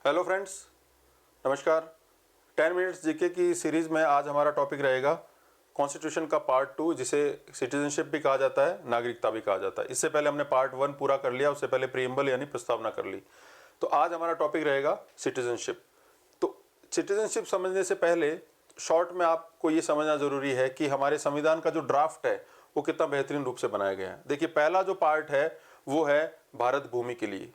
Hello friends, नमस्कार। 10 minutes GK की series में आज हमारा टॉपिक रहेगा कॉन्स्टिट्यूशन का पार्ट 2, जिसे सिटीजनशिप भी कहा जाता है, नागरिकता भी कहा जाता है। इससे पहले हमने पार्ट 1 पूरा कर लिया, उससे पहले प्रीएम्बल यानी प्रस्तावना कर ली। तो आज हमारा टॉपिक रहेगा सिटीजनशिप। तो सिटीजनशिप समझने से पहले शॉर्ट में आपको ये समझना ज़रूरी है कि हमारे संविधान का जो ड्राफ्ट है वो कितना बेहतरीन रूप से बनाया गया है। देखिए, पहला जो पार्ट है वो है भारत भूमि के लिए।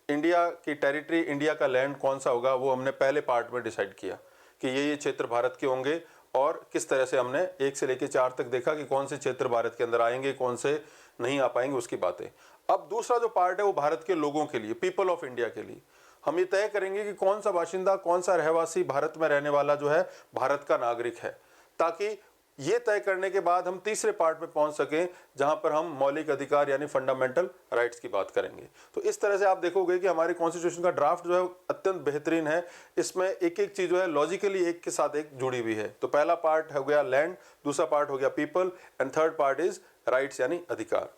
इंडिया की टेरिटरी, इंडिया का लैंड कौन सा होगा, वो हमने पहले पार्ट में डिसाइड किया कि ये क्षेत्र भारत के होंगे, और किस तरह से हमने 1 से लेकर 4 तक देखा कि कौन से क्षेत्र भारत के अंदर आएंगे, कौन से नहीं आ पाएंगे, उसकी बातें। अब दूसरा जो पार्ट है वो भारत के लोगों के लिए, पीपल ऑफ इंडिया के लिए। हम ये तय करेंगे कि कौन सा बाशिंदा, कौन सा रहवासी भारत में रहने वाला जो है भारत का नागरिक है, ताकि ये तय करने के बाद हम तीसरे पार्ट में पहुंच सकें जहां पर हम मौलिक अधिकार यानी फंडामेंटल राइट्स की बात करेंगे। तो इस तरह से आप देखोगे कि हमारे कॉन्स्टिट्यूशन का ड्राफ्ट जो है अत्यंत बेहतरीन है। इसमें एक एक चीज जो है लॉजिकली एक के साथ एक जुड़ी हुई है। तो पहला पार्ट हो गया लैंड, दूसरा पार्ट हो गया people, and third part is rights यानी अधिकार।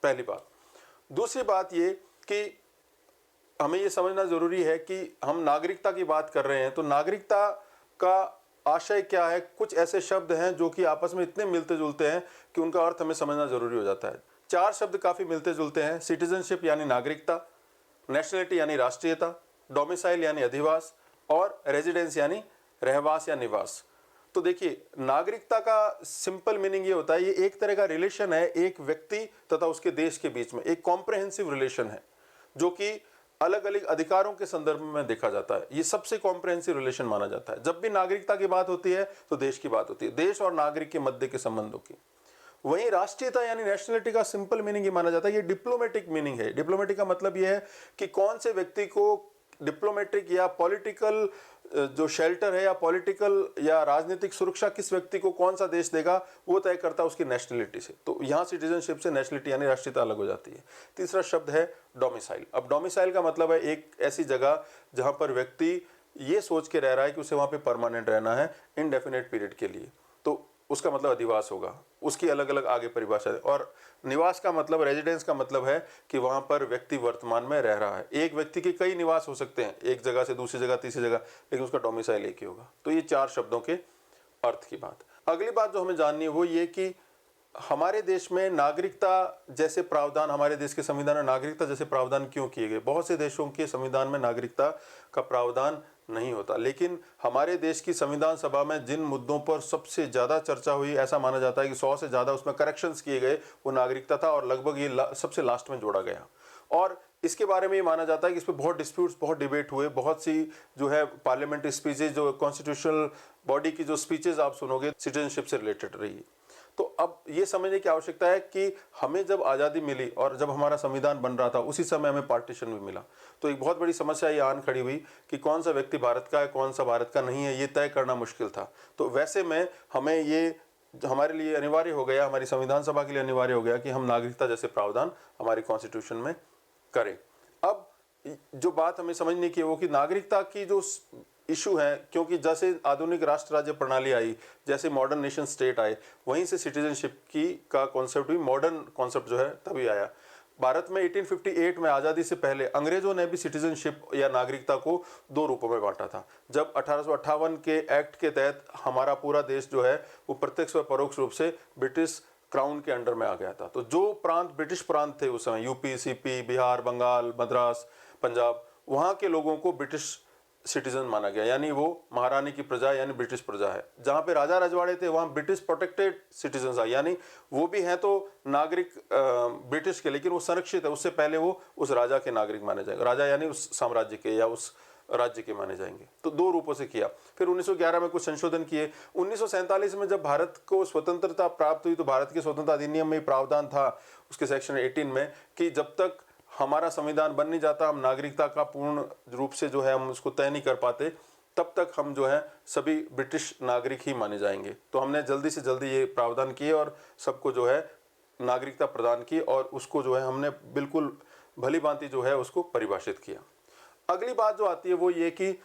पहली बात। दूसरी बात ये कि हमें ये समझना जरूरी है कि हम नागरिकता की बात कर रहे हैं, तो नागरिकता का आशय क्या है। कुछ ऐसे शब्द हैं जो कि आपस में इतने मिलते जुलते हैं कि उनका अर्थ हमें समझना जरूरी हो जाता है। 4 शब्द काफी मिलते जुलते हैं: सिटीजनशिप यानी नागरिकता, नेशनलिटी यानी राष्ट्रीयता, डोमिसाइल यानी अधिवास, और रेजिडेंस यानी रहवास या निवास। तो देखिए, नागरिकता का सिंपल मीनिंग ये होता है, ये एक तरह का रिलेशन है एक व्यक्ति तथा उसके देश के बीच में, एक कॉम्प्रहेंसिव रिलेशन है जो कि अलग अलग अधिकारों के संदर्भ में देखा जाता है। ये सबसे कॉम्प्रहेंसिव रिलेशन माना जाता है। जब भी नागरिकता की बात होती है तो देश की बात होती है, देश और नागरिक के मध्य के संबंधों की। वहीं राष्ट्रीयता यानी नेशनलिटी का सिंपल मीनिंग ये माना जाता है, ये डिप्लोमेटिक मीनिंग है। डिप्लोमेटिक का मतलब ये है कि कौन से व्यक्ति को डिप्लोमेटिक या पॉलिटिकल जो शेल्टर है या पॉलिटिकल या राजनीतिक सुरक्षा किस व्यक्ति को कौन सा देश देगा, वो तय करता है उसकी नेशनलिटी से। तो यहाँ सिटीजनशिप से नेशनलिटी यानी राष्ट्रीयता अलग हो जाती है। तीसरा शब्द है डोमिसाइल। अब डोमिसाइल का मतलब है एक ऐसी जगह जहाँ पर व्यक्ति ये सोच के रह रहा है कि उसे वहाँ पे परमानेंट रहना है इनडेफिनेट पीरियड के लिए, तो उसका मतलब अधिवास होगा। उसकी अलग अलग आगे परिभाषा है। और निवास का मतलब, रेजिडेंस का मतलब है कि वहां पर व्यक्ति वर्तमान में रह रहा है। एक व्यक्ति के कई निवास हो सकते हैं, एक जगह से दूसरी जगह, तीसरी जगह, लेकिन उसका डोमिसाइल एक ही होगा। तो ये 4 शब्दों के अर्थ की बात। अगली बात जो हमें जाननी है वो ये कि हमारे देश में नागरिकता जैसे प्रावधान, हमारे देश के संविधान में नागरिकता जैसे प्रावधान क्यों किए गए। बहुत से देशों के संविधान में नागरिकता का प्रावधान नहीं होता, लेकिन हमारे देश की संविधान सभा में जिन मुद्दों पर सबसे ज्यादा चर्चा हुई, ऐसा माना जाता है कि 100 से ज्यादा उसमें करेक्शंस किए गए, वो नागरिकता था, और लगभग ये सबसे लास्ट में जोड़ा गया। और इसके बारे में ये माना जाता है कि इस पर बहुत डिस्प्यूट्स, बहुत डिबेट हुए। बहुत सी जो है पार्लियामेंट्री स्पीचेज, जो कॉन्स्टिट्यूशनल बॉडी की जो स्पीचेज आप सुनोगे, सिटीजनशिप से रिलेटेड रही। तो अब ये समझने की आवश्यकता है कि हमें जब आज़ादी मिली और जब हमारा संविधान बन रहा था, उसी समय हमें पार्टीशन भी मिला। तो एक बहुत बड़ी समस्या ये आन खड़ी हुई कि कौन सा व्यक्ति भारत का है, कौन सा भारत का नहीं है, ये तय करना मुश्किल था। तो वैसे में हमें ये हमारे लिए अनिवार्य हो गया, हमारी संविधान सभा के लिए अनिवार्य हो गया कि हम नागरिकता जैसे प्रावधान हमारी कॉन्स्टिट्यूशन में करें। अब जो बात हमें समझने की है वो कि नागरिकता की जो इशू है, क्योंकि जैसे आधुनिक राष्ट्र राज्य प्रणाली आई, जैसे मॉडर्न नेशन स्टेट आए, वहीं से सिटीजनशिप की का कॉन्सेप्ट भी, मॉडर्न कॉन्सेप्ट जो है तभी आया। भारत में 1858 में आज़ादी से पहले अंग्रेजों ने भी सिटीजनशिप या नागरिकता को 2 रूपों में बांटा था। जब 1858 के एक्ट के तहत हमारा पूरा देश जो है वो प्रत्यक्ष व परोक्ष रूप से ब्रिटिश क्राउन के अंडर में आ गया था। तो जो प्रांत ब्रिटिश प्रांत थे उस समय, यूपी, सीपी, बिहार, बंगाल, मद्रास, पंजाब, वहाँ के लोगों को ब्रिटिश सिटीजन माना गया, यानी वो महारानी की प्रजा यानी ब्रिटिश प्रजा है। जहाँ पे राजा रजवाड़े थे वहाँ ब्रिटिश प्रोटेक्टेड सिटीजन आए, यानी वो भी हैं तो नागरिक ब्रिटिश के, लेकिन वो संरक्षित है, उससे पहले वो उस राजा के नागरिक माने जाएंगे। राजा यानी उस साम्राज्य के या उस राज्य के माने जाएंगे। तो 2 रूपों से किया। फिर 1911 में कुछ संशोधन किए। 1947 में जब भारत को स्वतंत्रता प्राप्त हुई तो भारत के स्वतंत्रता अधिनियम में प्रावधान था, उसके सेक्शन 18 में, कि जब तक हमारा संविधान बन नहीं जाता, हम नागरिकता का पूर्ण रूप से जो है हम उसको तय नहीं कर पाते, तब तक हम जो है सभी ब्रिटिश नागरिक ही माने जाएंगे। तो हमने जल्दी से जल्दी ये प्रावधान किए और सबको जो है नागरिकता प्रदान की, और उसको जो है हमने बिल्कुल भली भांति जो है उसको परिभाषित किया। अगली बात जो आती है वो ये कि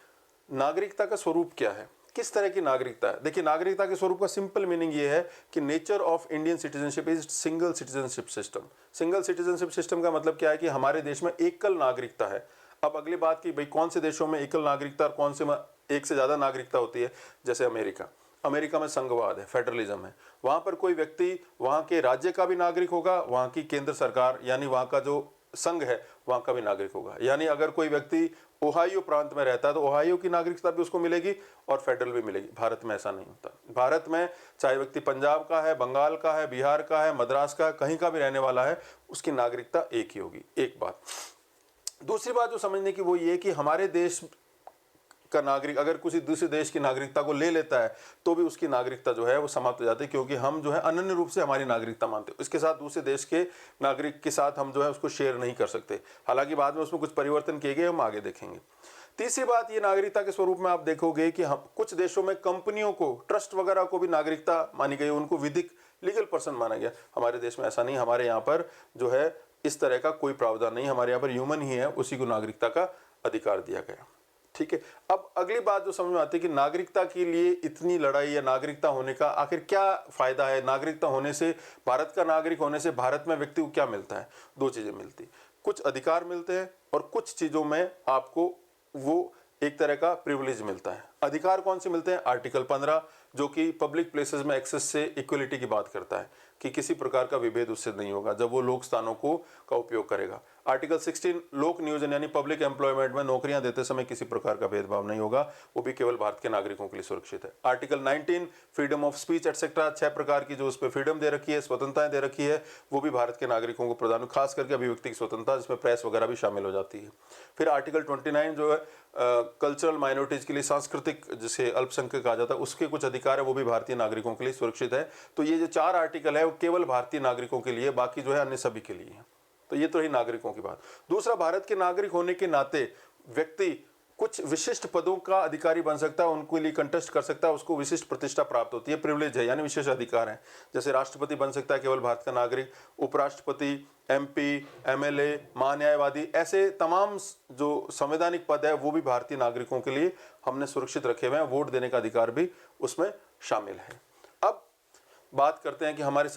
नागरिकता का स्वरूप क्या है, किस तरह की नागरिकता है। देखिए, नागरिकता के स्वरूप का सिंपल मीनिंग ये है कि nature of Indian citizenship is single citizenship system. Single citizenship system का मतलब क्या है कि हमारे देश में एकल नागरिकता है। अब अगली बात की भाई कौन से देशों में एकल नागरिकता और कौन से में एक से ज़्यादा नागरिकता होती है, जैसे अमेरिका में संघवाद है, फेडरलिज्म है। वहाँ पर कोई व्यक्ति वहाँ के राज्य का भी नागरिक होगा, वहाँ की केंद्र सरकार यानी वहाँ का जो संघ है वहाँ का भी नागरिक होगा। यानी अगर कोई व्यक्ति ओहायो प्रांत में रहता है तो ओहायो की नागरिकता भी उसको मिलेगी और फेडरल भी मिलेगी। भारत में ऐसा नहीं होता। भारत में चाहे व्यक्ति पंजाब का है, बंगाल का है, बिहार का है, मद्रास का, कहीं का भी रहने वाला है, उसकी नागरिकता एक ही होगी। एक बात। दूसरी बात जो समझने की वो ये कि हमारे देश का नागरिक अगर किसी दूसरे देश की नागरिकता को ले लेता है तो भी उसकी नागरिकता जो है वो समाप्त हो जाती है, क्योंकि हम जो है अनन्य रूप से हमारी नागरिकता मानते हैं। इसके साथ दूसरे देश के नागरिक के साथ हम जो है उसको शेयर नहीं कर सकते। हालांकि बाद में उसमें कुछ परिवर्तन किए गए, हम आगे देखेंगे। तीसरी बात, ये नागरिकता के स्वरूप में आप देखोगे कि हम कुछ देशों में कंपनियों को, ट्रस्ट वगैरह को भी नागरिकता मानी गई, उनको विधिक लीगल पर्सन माना गया। हमारे देश में ऐसा नहीं। हमारे यहाँ पर जो है इस तरह का कोई प्रावधान नहीं। हमारे यहाँ पर ह्यूमन ही है, उसी को नागरिकता का अधिकार दिया गया। ठीक है। अब अगली बात जो समझ में आती है कि नागरिकता के लिए इतनी लड़ाई या नागरिकता होने का आखिर क्या फायदा है। नागरिकता होने से, भारत का नागरिक होने से भारत में व्यक्ति को क्या मिलता है? दो चीजें मिलती, कुछ अधिकार मिलते हैं और कुछ चीजों में आपको वो एक तरह का प्रिविलेज मिलता है। अधिकार कौन से मिलते हैं? आर्टिकल 15 जो कि पब्लिक प्लेसेस में एक्सेस से इक्वलिटी की बात करता है कि किसी प्रकार का विभेद उससे नहीं होगा जब वो लोक स्थानों को का उपयोग करेगा। आर्टिकल 16 लोक नियोजन यानी पब्लिक एम्प्लॉयमेंट में नौकरियां देते समय किसी प्रकार का भेदभाव नहीं होगा, वो भी केवल भारत के नागरिकों के लिए सुरक्षित है। Article 19 freedom of speech etcetera, 6 प्रकार की जो उस पर फ्रीडम दे रखी है, स्वतंत्रताएं दे रखी है, वो भी भारत के नागरिकों को प्रदान, खास करके अभिव्यक्ति की स्वतंत्रता जिसमें प्रेस वगैरह भी शामिल हो जाती है। फिर आर्टिकल 29 जो है कल्चरल माइनॉरिटीज के लिए, सांस्कृतिक जिसे अल्पसंख्यक कहा जाता है, उसके कुछ अधिकार है, वो भी भारतीय नागरिकों के लिए सुरक्षित है। तो ये जो 4 आर्टिकल है वो केवल भारतीय नागरिकों के लिए, बाकी जो है अन्य सभी के लिए है। तो ये तो रही नागरिकों की बात। दूसरा, भारत के नागरिक होने के नाते व्यक्ति कुछ विशिष्ट पदों का अधिकारी बन सकता है, उनके लिए कंटेस्ट कर सकता है, उसको विशिष्ट प्रतिष्ठा प्राप्त होती है, प्रिविलेज है यानी विशेष अधिकार है। जैसे राष्ट्रपति बन सकता है केवल भारत का नागरिक, उपराष्ट्रपति, एमपी, एमएलए, महान्यायवादी, ऐसे तमाम जो संवैधानिक पद है वो भी भारतीय नागरिकों के लिए हमने सुरक्षित रखे हुए हैं। वोट देने का अधिकार भी उसमें शामिल है। अब बात करते हैं कि हमारे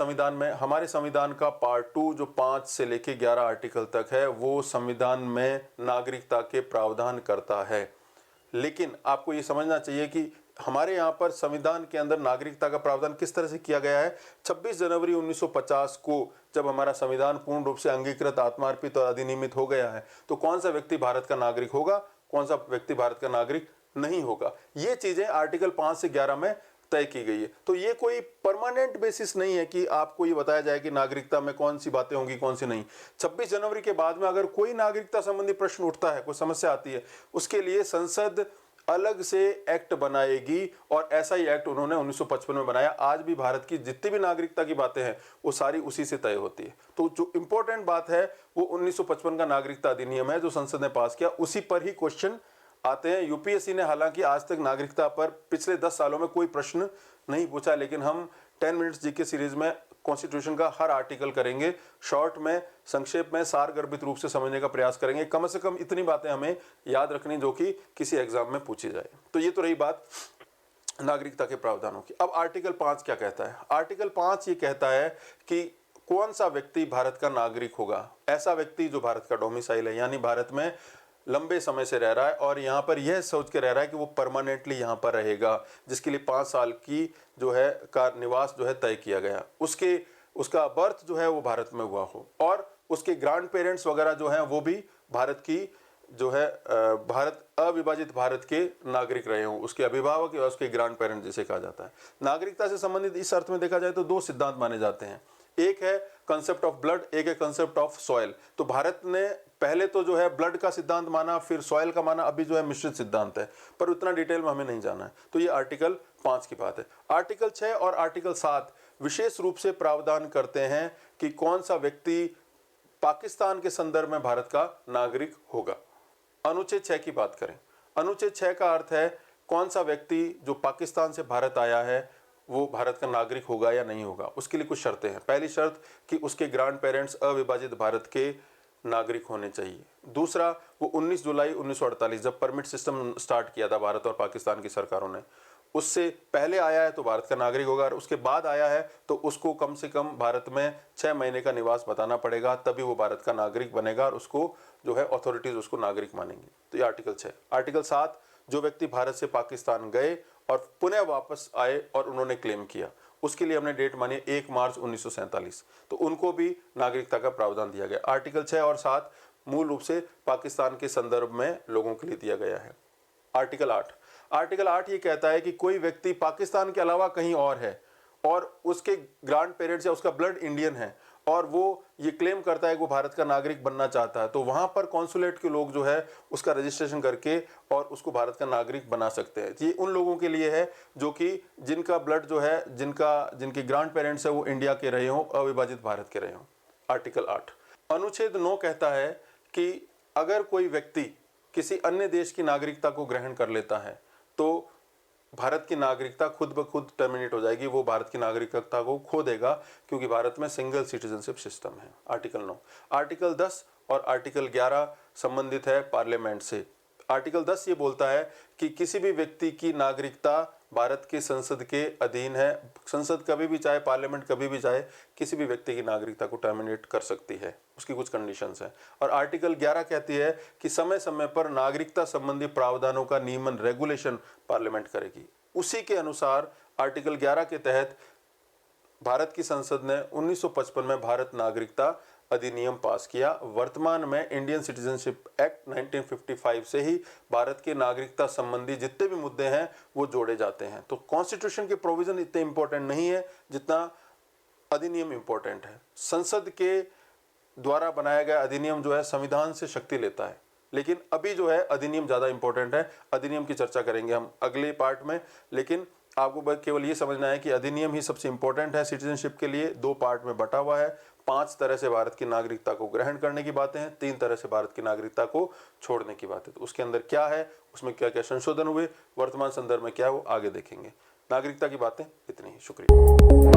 संविधान का पार्ट 2 जो 5 से लेके 11 आर्टिकल तक है, वो संविधान में नागरिकता के प्रावधान करता है। लेकिन आपको ये समझना चाहिए कि हमारे यहाँ पर संविधान के अंदर नागरिकता का प्रावधान किस तरह से किया गया है। 26 जनवरी 1950 को जब हमारा संविधान पूर्ण रूप से अंगीकृत, आत्मार्पित और अधिनियमित हो गया है, तो कौन सा व्यक्ति भारत का नागरिक होगा, कौन सा व्यक्ति भारत का नागरिक नहीं होगा, ये चीजें आर्टिकल 5 से 11 में तय की गई है। तो ये कोई परमानेंट बेसिस नहीं है कि आपको ये बताया जाए कि नागरिकता में कौन सी बातें होंगी, कौन सी नहीं। 26 जनवरी के बाद में अगर कोई नागरिकता संबंधी प्रश्न उठता है, कोई समस्या आती है, उसके लिए संसद अलग से एक्ट बनाएगी और ऐसा ही एक्ट उन्होंने 1955 में बनाया। आज भी भारत की जितनी भी नागरिकता की बातें हैं वो सारी उसी से तय होती है। तो जो इंपॉर्टेंट बात है वो 1955 का नागरिकता अधिनियम है जो संसद ने पास किया, उसी पर ही क्वेश्चन आते हैं। यूपीएससी ने हालांकि आज तक नागरिकता पर पिछले 10 सालों में कोई प्रश्न नहीं पूछा, लेकिन हम 10 मिनट्स जीके सीरीज में कॉन्स्टिट्यूशन का हर आर्टिकल करेंगे, शॉर्ट में, संक्षेप में, सारगर्भित रूप से समझने का प्रयास करेंगे। कम से कम इतनी बातें हमें याद रखनी जो कि किसी एग्जाम में पूछी जाए। तो ये तो रही बात नागरिकता के प्रावधानों की। अब आर्टिकल 5 क्या कहता है? आर्टिकल 5 ये कहता है कि कौन सा व्यक्ति भारत का नागरिक होगा। ऐसा व्यक्ति जो भारत का डोमिसाइल है, यानी भारत में लंबे समय से रह रहा है और यहाँ पर यह सोच के रह रहा है कि वो परमानेंटली यहाँ पर रहेगा, जिसके लिए 5 साल की जो है का निवास जो है तय किया गया, उसका बर्थ जो है वो भारत में हुआ हो और उसके ग्रैंड पेरेंट्स वगैरह जो हैं वो भी भारत की जो है भारत अविभाजित भारत के नागरिक रहे हों, उसके अभिभावक या उसके ग्रैंड पेरेंट जिसे कहा जाता है। नागरिकता से संबंधित इस अर्थ में देखा जाए तो 2 सिद्धांत माने जाते हैं, एक है कंसेप्ट ऑफ ब्लड, एक है कंसेप्ट ऑफ सॉइल। तो भारत ने पहले तो जो है ब्लड का सिद्धांत माना, फिर सॉइल का माना, अभी जो है मिश्रित सिद्धांत है, पर उतना डिटेल में हमें नहीं जाना है। तो ये आर्टिकल 5 की बात है। आर्टिकल 6 और आर्टिकल 7 विशेष रूप से प्रावधान करते हैं कि कौन सा व्यक्ति पाकिस्तान के संदर्भ में भारत का नागरिक होगा। अनुच्छेद 6 की बात करें, अनुच्छेद 6 का अर्थ है कौन सा व्यक्ति जो पाकिस्तान से भारत आया है वो भारत का नागरिक होगा या नहीं होगा। उसके लिए कुछ शर्तें हैं। पहली शर्त कि उसके ग्रैंड पेरेंट्स अविभाजित भारत के नागरिक होने चाहिए। दूसरा, वो 19 जुलाई 1948 जब परमिट सिस्टम स्टार्ट किया था भारत और पाकिस्तान की सरकारों ने, उससे पहले आया है तो भारत का नागरिक होगा, और उसके बाद आया है तो उसको कम से कम भारत में 6 महीने का निवास बताना पड़ेगा, तभी वो भारत का नागरिक बनेगा और उसको जो है अथॉरिटीज उसको नागरिक मानेंगी। तो ये आर्टिकल 6। आर्टिकल 7, जो व्यक्ति भारत से पाकिस्तान गए और पुनः वापस आए और उन्होंने क्लेम किया, उसके लिए हमने डेट मानी 1 मार्च 1947, तो उनको भी नागरिकता का प्रावधान दिया गया। आर्टिकल 6 और 7 मूल रूप से पाकिस्तान के संदर्भ में लोगों के लिए दिया गया है। आर्टिकल 8, आर्टिकल 8 ये कहता है कि कोई व्यक्ति पाकिस्तान के अलावा कहीं और है और उसके ग्रैंड पेरेंट्स या उसका ब्लड इंडियन है और वो ये क्लेम करता है कि वो भारत का नागरिक बनना चाहता है, तो वहां पर कॉन्सुलेट के लोग जो है उसका रजिस्ट्रेशन करके और उसको भारत का नागरिक बना सकते हैं। ये उन लोगों के लिए है जो कि जिनका ब्लड जो है, जिनके ग्रैंड पेरेंट्स है वो इंडिया के रहे हों, अविभाजित भारत के रहे हों। आर्टिकल 8, अनुच्छेद 9 कहता है कि अगर कोई व्यक्ति किसी अन्य देश की नागरिकता को ग्रहण कर लेता है तो भारत की नागरिकता खुद ब खुद टर्मिनेट हो जाएगी, वो भारत की नागरिकता को खो देगा, क्योंकि भारत में सिंगल सिटीजनशिप सिस्टम है। आर्टिकल 9। आर्टिकल 10 और आर्टिकल 11 संबंधित है पार्लियामेंट से। आर्टिकल 10 ये बोलता है कि किसी भी व्यक्ति की नागरिकता भारत की संसद के अधीन है। संसद कभी भी चाहे, पार्लियामेंट कभी भी चाहे, किसी भी व्यक्ति की नागरिकता को टर्मिनेट कर सकती है, उसकी कुछ कंडीशंस हैं। और आर्टिकल 11 कहती है कि समय समय पर नागरिकता संबंधी प्रावधानों का नियमन, रेगुलेशन पार्लियामेंट करेगी। उसी के अनुसार आर्टिकल 11 के तहत भारत की संसद ने 1955 में भारत नागरिकता अधिनियम पास किया। वर्तमान में इंडियन सिटीजनशिप एक्ट 1955 से ही भारत के नागरिकता संबंधी जितने भी मुद्दे हैं वो जोड़े जाते हैं। तो कॉन्स्टिट्यूशन के प्रोविजन इतने इंपॉर्टेंट नहीं है जितना अधिनियम इंपॉर्टेंट है। संसद के द्वारा बनाया गया अधिनियम जो है संविधान से शक्ति लेता है, लेकिन अभी जो है अधिनियम ज़्यादा इंपॉर्टेंट है। अधिनियम की चर्चा करेंगे हम अगले पार्ट में, लेकिन आपको केवल ये समझना है कि अधिनियम ही सबसे इंपॉर्टेंट है सिटीजनशिप के लिए। 2 पार्ट में बटा हुआ है। 5 तरह से भारत की नागरिकता को ग्रहण करने की बातें हैं, 3 तरह से भारत की नागरिकता को छोड़ने की बातें। तो उसके अंदर क्या है, उसमें क्या क्या संशोधन हुए, वर्तमान संदर्भ में क्या है, वो आगे देखेंगे। नागरिकता की बातें इतनी ही। शुक्रिया।